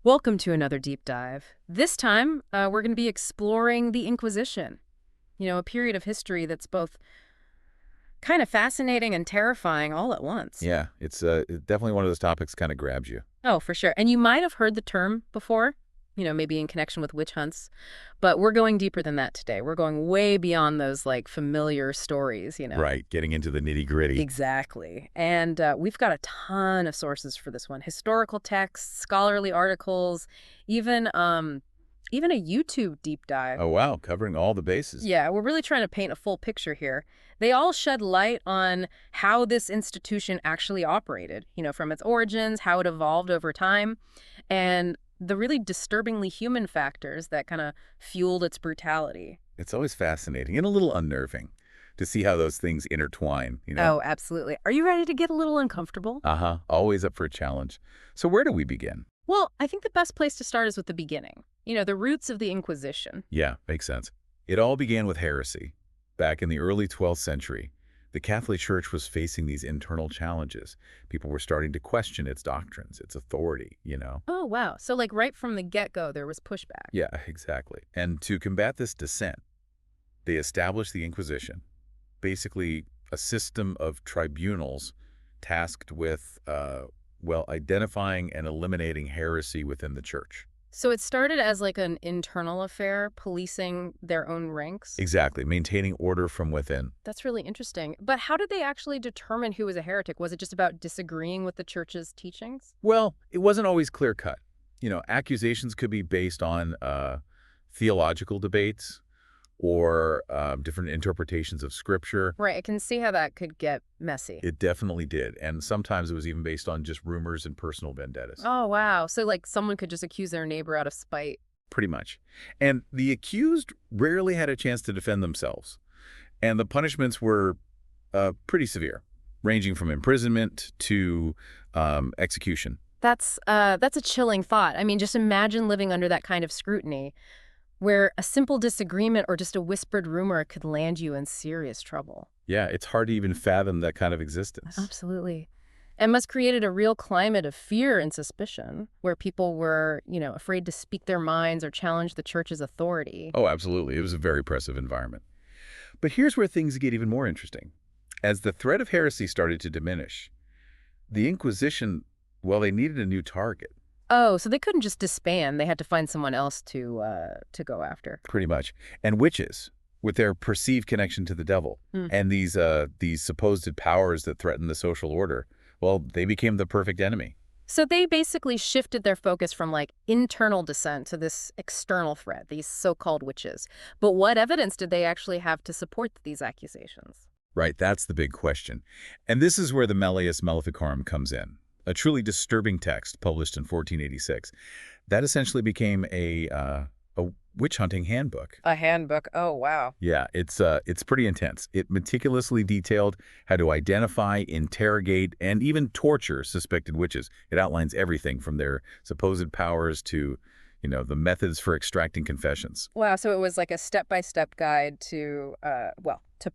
Welcome to another deep dive. This time, we're going to be exploring the Inquisition. A period of history that's both kind of fascinating and terrifying all at once. Yeah, it's definitely one of those topics kind of grabs you. Oh, for sure. And you might have heard the term before, maybe in connection with witch hunts. But we're going deeper than that today. We're going way beyond those, like, familiar stories. Right, getting into the nitty-gritty. Exactly. And we've got a ton of sources for this one. Historical texts, scholarly articles, even a YouTube deep dive. Oh, wow, covering all the bases. Yeah, we're really trying to paint a full picture here. They all shed light on how this institution actually operated, from its origins, how it evolved over time, and the really disturbingly human factors that kind of fueled its brutality. It's always fascinating and a little unnerving to see how those things intertwine. Oh, absolutely. Are you ready to get a little uncomfortable? Uh-huh, always up for a challenge. So where do we begin? Well, I think the best place to start is with the beginning. The roots of the Inquisition. Yeah, makes sense. It all began with heresy. Back in the early 12th century, the Catholic Church was facing these internal challenges. People were starting to question its doctrines, its authority. Oh, wow. So, like, right from the get-go, there was pushback. Yeah, exactly. And to combat this dissent, they established the Inquisition, basically a system of tribunals tasked with, identifying and eliminating heresy within the church. So it started as, like, an internal affair, policing their own ranks? Exactly, maintaining order from within. That's really interesting. But how did they actually determine who was a heretic? Was it just about disagreeing with the church's teachings? Well, it wasn't always clear-cut. Accusations could be based on theological debates or different interpretations of Scripture. Right, I can see how that could get messy. It definitely did. And sometimes it was even based on just rumors and personal vendettas. Oh, wow. So, like, someone could just accuse their neighbor out of spite. Pretty much. And the accused rarely had a chance to defend themselves. And the punishments were pretty severe, ranging from imprisonment to execution. That's a chilling thought. I mean, just imagine living under that kind of scrutiny, where a simple disagreement or just a whispered rumor could land you in serious trouble. Yeah, it's hard to even fathom that kind of existence. Absolutely. And must created a real climate of fear and suspicion where people were, afraid to speak their minds or challenge the church's authority. Oh, absolutely. It was a very oppressive environment. But here's where things get even more interesting. As the threat of heresy started to diminish, the Inquisition, well, they needed a new target. Oh, so they couldn't just disband. They had to find someone else to go after. Pretty much. And witches, with their perceived connection to the devil, and these supposed powers that threaten the social order, well, they became the perfect enemy. So they basically shifted their focus from, like, internal dissent to this external threat, these so-called witches. But what evidence did they actually have to support these accusations? Right, that's the big question. And this is where the Malleus Maleficarum comes in, a truly disturbing text published in 1486. That essentially became a witch hunting handbook. A handbook. Oh, wow. Yeah, it's pretty intense. It meticulously detailed how to identify, interrogate, and even torture suspected witches. It outlines everything from their supposed powers to, the methods for extracting confessions. Wow, so it was like a step-by-step guide to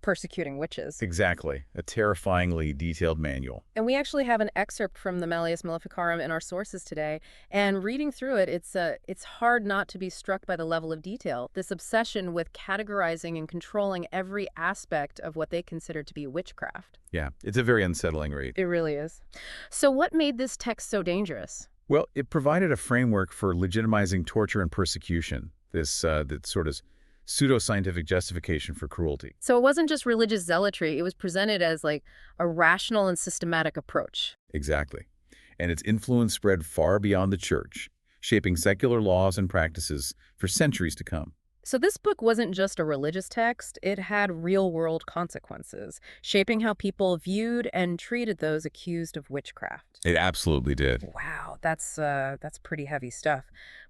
persecuting witches. Exactly. A terrifyingly detailed manual. And we actually have an excerpt from the Malleus Maleficarum in our sources today. And reading through it, it's hard not to be struck by the level of detail, this obsession with categorizing and controlling every aspect of what they considered to be witchcraft. Yeah, it's a very unsettling read. It really is. So what made this text so dangerous? Well, it provided a framework for legitimizing torture and persecution, that sort of pseudoscientific justification for cruelty. So it wasn't just religious zealotry. It was presented as, like, a rational and systematic approach. Exactly. And its influence spread far beyond the church, shaping secular laws and practices for centuries to come. So this book wasn't just a religious text. It had real-world consequences, shaping how people viewed and treated those accused of witchcraft. It absolutely did. Wow, that's pretty heavy stuff.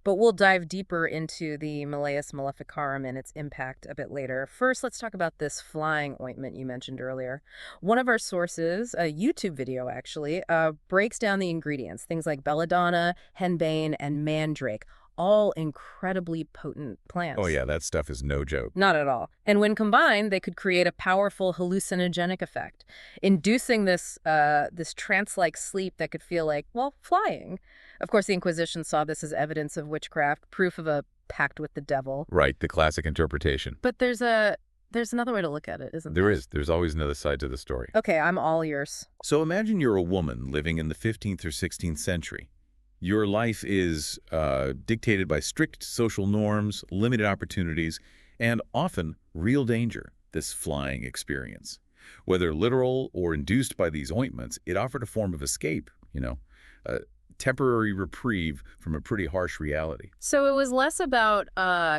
But we'll dive deeper into the Malleus Maleficarum and its impact a bit later. First, let's talk about this flying ointment you mentioned earlier. One of our sources, a YouTube video actually, breaks down the ingredients, things like belladonna, henbane, and mandrake, all incredibly potent plants. Oh yeah, that stuff is no joke. Not at all. And when combined, they could create a powerful hallucinogenic effect, inducing this trance-like sleep that could feel like, well, flying. Of course, the Inquisition saw this as evidence of witchcraft, proof of a pact with the devil. Right, the classic interpretation. But there's another way to look at it, isn't There there? is. There's always another side to the story. Okay, I'm all ears. So imagine you're a woman living in the 15th or 16th century. Your life is dictated by strict social norms, limited opportunities, and often real danger, this flying experience. Whether literal or induced by these ointments, it offered a form of escape, a temporary reprieve from a pretty harsh reality. So it was less about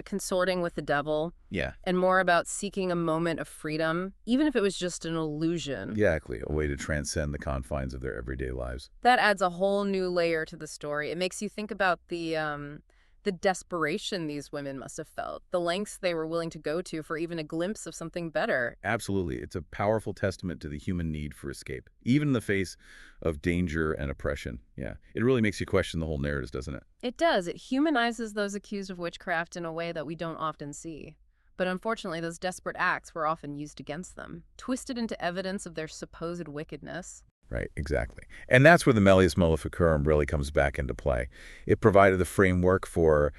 consorting with the devil Yeah, and more about seeking a moment of freedom, even if it was just an illusion. exactly. A way to transcend the confines of their everyday lives. That adds a whole new layer to the story. It makes you think about the desperation these women must have felt, the lengths they were willing to go to for even a glimpse of something better. Absolutely. It's a powerful testament to the human need for escape, even in the face of danger and oppression. Yeah. It really makes you question the whole narrative, doesn't it? It does. It humanizes those accused of witchcraft in a way that we don't often see. But unfortunately, those desperate acts were often used against them, twisted into evidence of their supposed wickedness. Right, exactly. And that's where the Malleus Maleficarum really comes back into play. It provided the framework for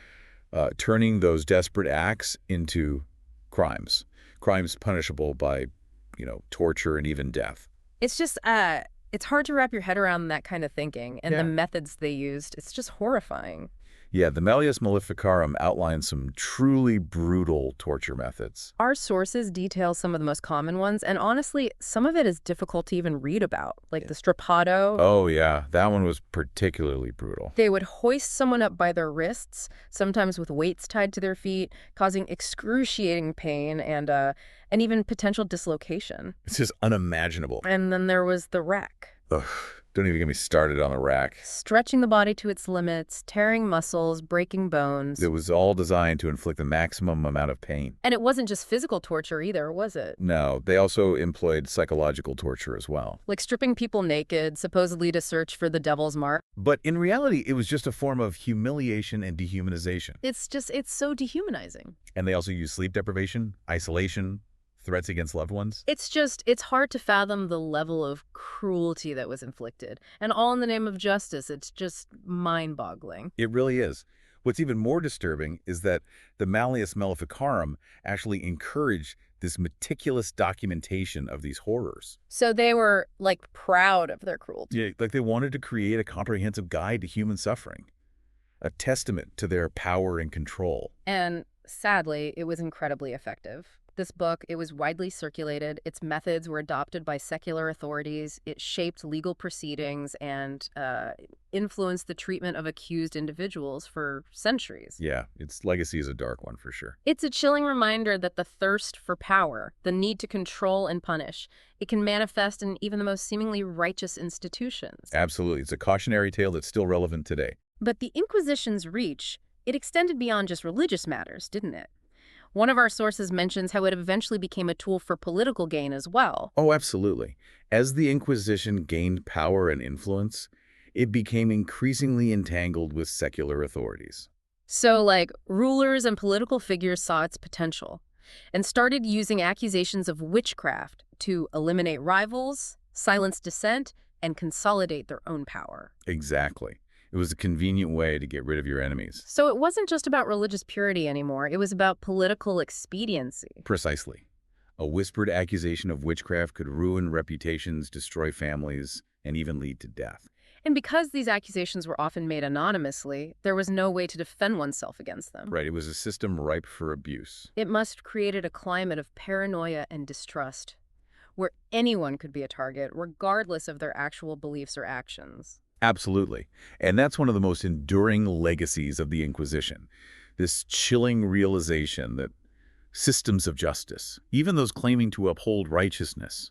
turning those desperate acts into crimes punishable by, torture and even death. It's just, it's hard to wrap your head around that kind of thinking and the Yeah. methods they used. It's just horrifying. Yeah, the Malleus Maleficarum outlines some truly brutal torture methods. Our sources detail some of the most common ones, and honestly, some of it is difficult to even read about, like the strappado. Oh, yeah, that one was particularly brutal. They would hoist someone up by their wrists, sometimes with weights tied to their feet, causing excruciating pain and even potential dislocation. It's just unimaginable. And then there was the rack. Ugh, don't even get me started on the rack. Stretching the body to its limits, tearing muscles, breaking bones. It was all designed to inflict the maximum amount of pain. And it wasn't just physical torture either, was it? No, they also employed psychological torture as well. Like stripping people naked, supposedly to search for the devil's mark. But in reality, it was just a form of humiliation and dehumanization. It's so dehumanizing. And they also used sleep deprivation, isolation, threats against loved ones. It's hard to fathom the level of cruelty that was inflicted. And all in the name of justice. It's just mind-boggling. It really is. What's even more disturbing is that the Malleus Maleficarum actually encouraged this meticulous documentation of these horrors. So they were, like, proud of their cruelty. Yeah, like they wanted to create a comprehensive guide to human suffering, a testament to their power and control. And sadly, it was incredibly effective. This book, it was widely circulated. Its methods were adopted by secular authorities. It shaped legal proceedings and influenced the treatment of accused individuals for centuries. Yeah, its legacy is a dark one for sure. It's a chilling reminder that the thirst for power, the need to control and punish, it can manifest in even the most seemingly righteous institutions. Absolutely. It's a cautionary tale that's still relevant today. But the Inquisition's reach, it extended beyond just religious matters, didn't it? One of our sources mentions how it eventually became a tool for political gain as well. Oh, absolutely. As the Inquisition gained power and influence, it became increasingly entangled with secular authorities. So, like, rulers and political figures saw its potential and started using accusations of witchcraft to eliminate rivals, silence dissent, and consolidate their own power. Exactly. It was a convenient way to get rid of your enemies. So it wasn't just about religious purity anymore. It was about political expediency. Precisely. A whispered accusation of witchcraft could ruin reputations, destroy families, and even lead to death. And because these accusations were often made anonymously, there was no way to defend oneself against them. Right, it was a system ripe for abuse. It must have created a climate of paranoia and distrust, where anyone could be a target, regardless of their actual beliefs or actions. Absolutely. And that's one of the most enduring legacies of the Inquisition. This chilling realization that systems of justice, even those claiming to uphold righteousness,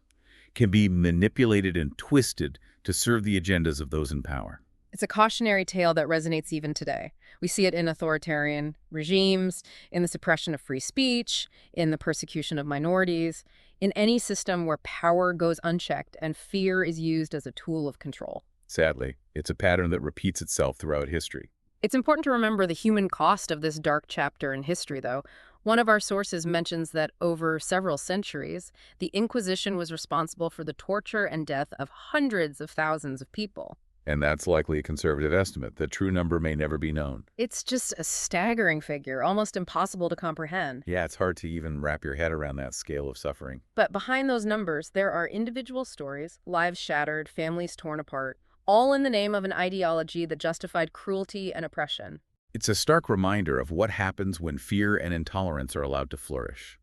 can be manipulated and twisted to serve the agendas of those in power. It's a cautionary tale that resonates even today. We see it in authoritarian regimes, in the suppression of free speech, in the persecution of minorities, in any system where power goes unchecked and fear is used as a tool of control. Sadly, it's a pattern that repeats itself throughout history. It's important to remember the human cost of this dark chapter in history, though. One of our sources mentions that over several centuries, the Inquisition was responsible for the torture and death of hundreds of thousands of people. And that's likely a conservative estimate. The true number may never be known. It's just a staggering figure, almost impossible to comprehend. Yeah, it's hard to even wrap your head around that scale of suffering. But behind those numbers, there are individual stories, lives shattered, families torn apart, all in the name of an ideology that justified cruelty and oppression. It's a stark reminder of what happens when fear and intolerance are allowed to flourish,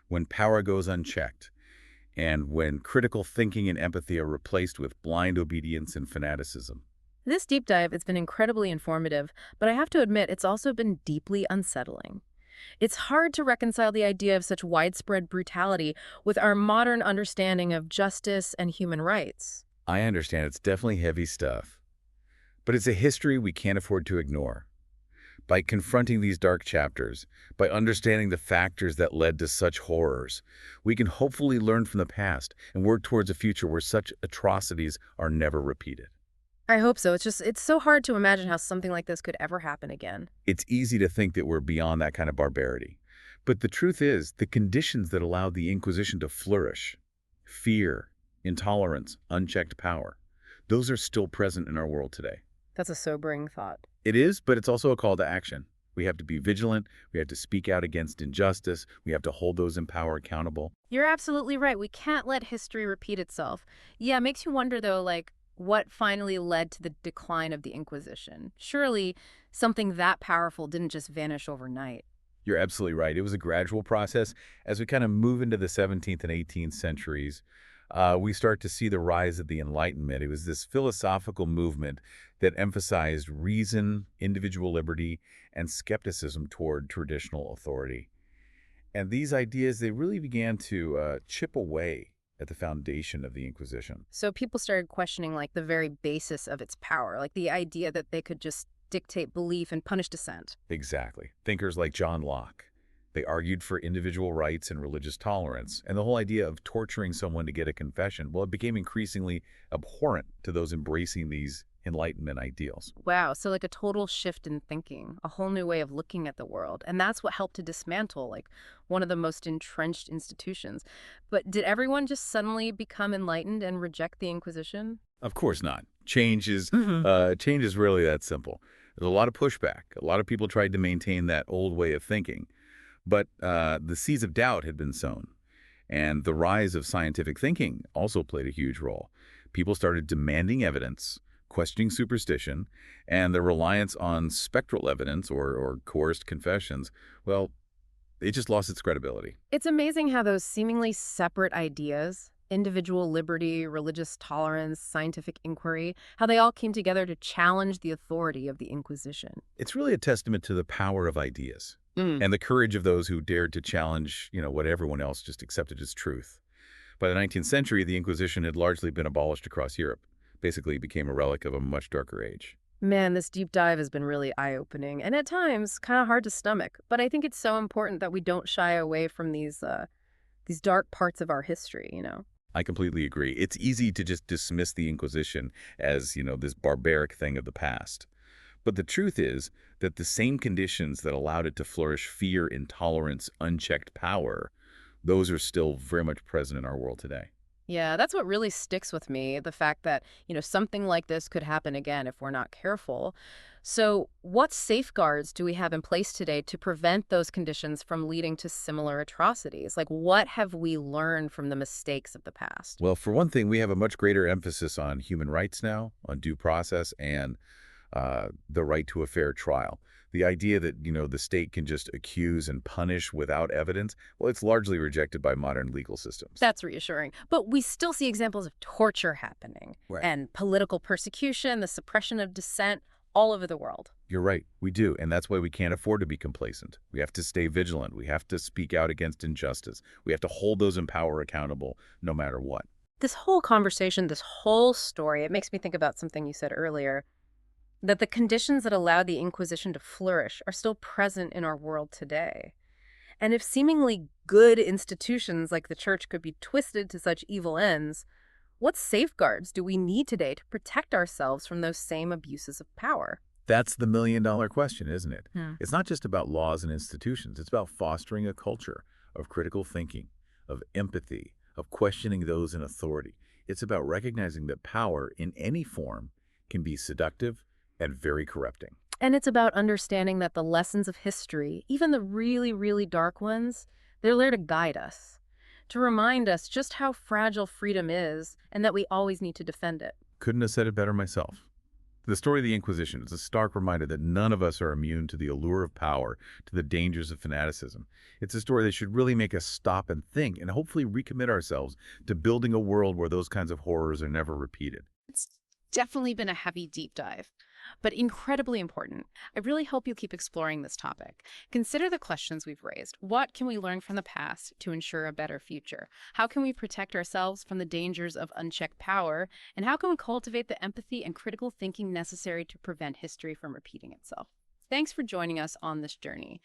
when power goes unchecked, and when critical thinking and empathy are replaced with blind obedience and fanaticism. This deep dive has been incredibly informative, but I have to admit it's also been deeply unsettling. It's hard to reconcile the idea of such widespread brutality with our modern understanding of justice and human rights. I understand it's definitely heavy stuff, but it's a history we can't afford to ignore. By confronting these dark chapters, by understanding the factors that led to such horrors, we can hopefully learn from the past and work towards a future where such atrocities are never repeated. I hope so. It's so hard to imagine how something like this could ever happen again. It's easy to think that we're beyond that kind of barbarity. But the truth is, the conditions that allowed the Inquisition to flourish, fear, intolerance, unchecked power, those are still present in our world today. That's a sobering thought. It is, but it's also a call to action. We have to be vigilant. We have to speak out against injustice. We have to hold those in power accountable. You're absolutely right. We can't let history repeat itself. Yeah, it makes you wonder, though, like, what finally led to the decline of the Inquisition? Surely something that powerful didn't just vanish overnight. You're absolutely right. It was a gradual process. As we kind of move into the 17th and 18th centuries, we start to see the rise of the Enlightenment. It was this philosophical movement that emphasized reason, individual liberty, and skepticism toward traditional authority. And these ideas, they really began to chip away at the foundation of the Inquisition. So people started questioning, like, the very basis of its power, like the idea that they could just dictate belief and punish dissent. Exactly. Thinkers like John Locke, they argued for individual rights and religious tolerance, and the whole idea of torturing someone to get a confession, well, it became increasingly abhorrent to those embracing these Enlightenment ideals. Wow, so like a total shift in thinking, a whole new way of looking at the world. And that's what helped to dismantle, like, one of the most entrenched institutions. But did everyone just suddenly become enlightened and reject the Inquisition? Of course not. Change is really that simple. There's a lot of pushback. A lot of people tried to maintain that old way of thinking, but the seeds of doubt had been sown. And the rise of scientific thinking also played a huge role. People started demanding evidence, questioning superstition, and the reliance on spectral evidence or coerced confessions, well, it just lost its credibility. It's amazing how those seemingly separate ideas, individual liberty, religious tolerance, scientific inquiry, how they all came together to challenge the authority of the Inquisition. It's really a testament to the power of ideas and the courage of those who dared to challenge, what everyone else just accepted as truth. By the 19th century, the Inquisition had largely been abolished across Europe. Basically became a relic of a much darker age. Man, this deep dive has been really eye-opening and at times kind of hard to stomach. But I think it's so important that we don't shy away from these dark parts of our history. I completely agree. It's easy to just dismiss the Inquisition as, this barbaric thing of the past. But the truth is that the same conditions that allowed it to flourish, fear, intolerance, unchecked power, those are still very much present in our world today. Yeah, that's what really sticks with me, the fact that, something like this could happen again if we're not careful. So, what safeguards do we have in place today to prevent those conditions from leading to similar atrocities? Like, what have we learned from the mistakes of the past? Well, for one thing, we have a much greater emphasis on human rights now, on due process, and the right to a fair trial. The idea that, the state can just accuse and punish without evidence, well, it's largely rejected by modern legal systems. That's reassuring. But we still see examples of torture happening Right. and political persecution, the suppression of dissent all over the world. You're right, we do, and that's why we can't afford to be complacent. We have to stay vigilant. We have to speak out against injustice. We have to hold those in power accountable no matter what. This whole conversation, this whole story, it makes me think about something you said earlier, that the conditions that allowed the Inquisition to flourish are still present in our world today. And if seemingly good institutions like the church could be twisted to such evil ends, what safeguards do we need today to protect ourselves from those same abuses of power? That's the million-dollar question, isn't it? Hmm. It's not just about laws and institutions. It's about fostering a culture of critical thinking, of empathy, of questioning those in authority. It's about recognizing that power in any form can be seductive and very corrupting. And it's about understanding that the lessons of history, even the really, really dark ones, they're there to guide us, to remind us just how fragile freedom is and that we always need to defend it. Couldn't have said it better myself. The story of the Inquisition is a stark reminder that none of us are immune to the allure of power, to the dangers of fanaticism. It's a story that should really make us stop and think and hopefully recommit ourselves to building a world where those kinds of horrors are never repeated. It's definitely been a heavy deep dive, but incredibly important. I really hope you keep exploring this topic. Consider the questions we've raised. What can we learn from the past to ensure a better future? How can we protect ourselves from the dangers of unchecked power? And how can we cultivate the empathy and critical thinking necessary to prevent history from repeating itself? Thanks for joining us on this journey.